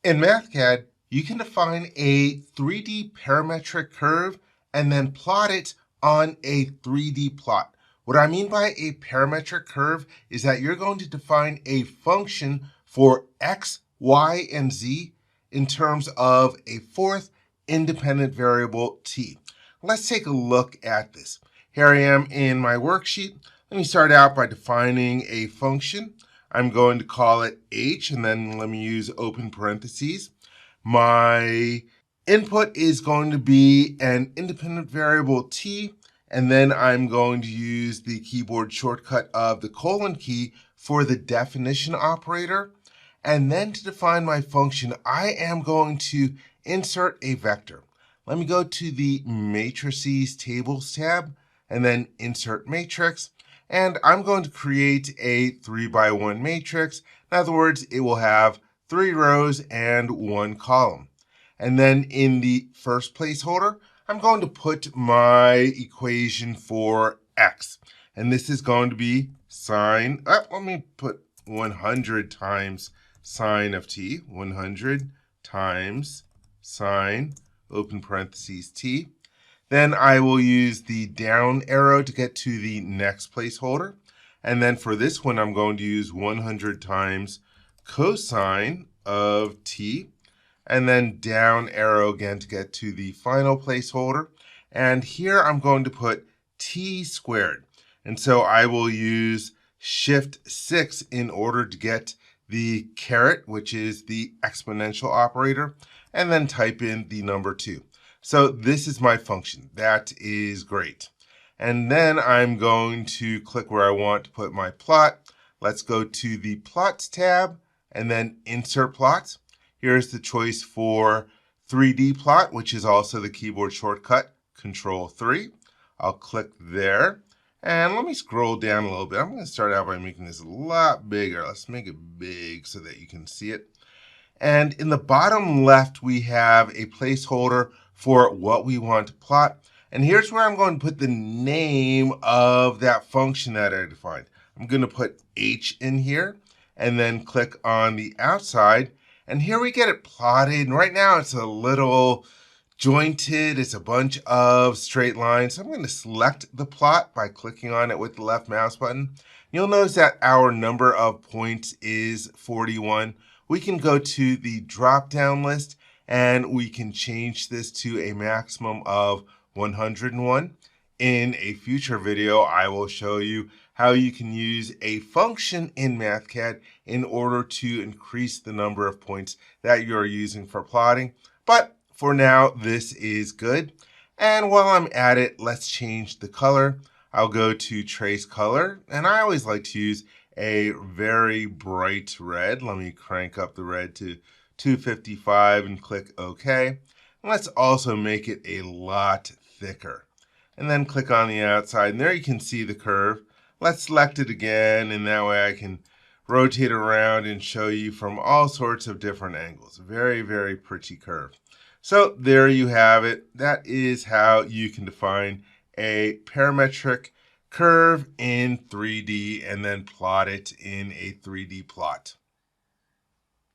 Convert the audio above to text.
In Mathcad, you can define a 3D parametric curve and then plot it on a 3D plot. What I mean by a parametric curve is that you're going to define a function for x, y, and z in terms of a fourth independent variable t. Let's take a look at this. Here I am in my worksheet. Let me start out by defining a function. I'm going to call it h, and then let me use open parentheses. My input is going to be an independent variable t, and then I'm going to use the keyboard shortcut of the colon key for the definition operator. And then to define my function, I am going to insert a vector. Let me go to the Matrices Tables tab, and then Insert Matrix. And I'm going to create a 3x1 matrix. In other words, it will have 3 rows and 1 column. And then in the first placeholder, I'm going to put my equation for x. And this is going to be sine, let me put 100 times sine of t, 100 times sine, open parentheses, t. Then I will use the down arrow to get to the next placeholder. And then for this one, I'm going to use 100 times cosine of t. And then down arrow again to get to the final placeholder. And here I'm going to put t squared. And so I will use Shift 6 in order to get the caret, which is the exponential operator, and then type in the number 2. So this is my function. That is great. And then I'm going to click where I want to put my plot. Let's go to the Plots tab and then Insert Plots. Here's the choice for 3D plot, which is also the keyboard shortcut, Control 3. I'll click there. And let me scroll down a little bit. I'm going to start out by making this a lot bigger. Let's make it big so that you can see it. And in the bottom left, we have a placeholder for what we want to plot. And here's where I'm going to put the name of that function that I defined. I'm going to put h in here and then click on the outside. And here we get it plotted. And right now it's a little jointed. It's a bunch of straight lines. So I'm going to select the plot by clicking on it with the left mouse button. You'll notice that our number of points is 41. We can go to the drop-down list and we can change this to a maximum of 101. In a future video, I will show you how you can use a function in Mathcad in order to increase the number of points that you're using for plotting. But for now, this is good. And while I'm at it, let's change the color. I'll go to Trace Color, and I always like to use a very bright red. Let me crank up the red to 255 and click OK. And let's also make it a lot thicker. And then click on the outside, and there you can see the curve. Let's select it again, and that way I can rotate around and show you from all sorts of different angles. Very, very pretty curve. So there you have it. That is how you can define a parametric curve in 3D and then plot it in a 3D plot.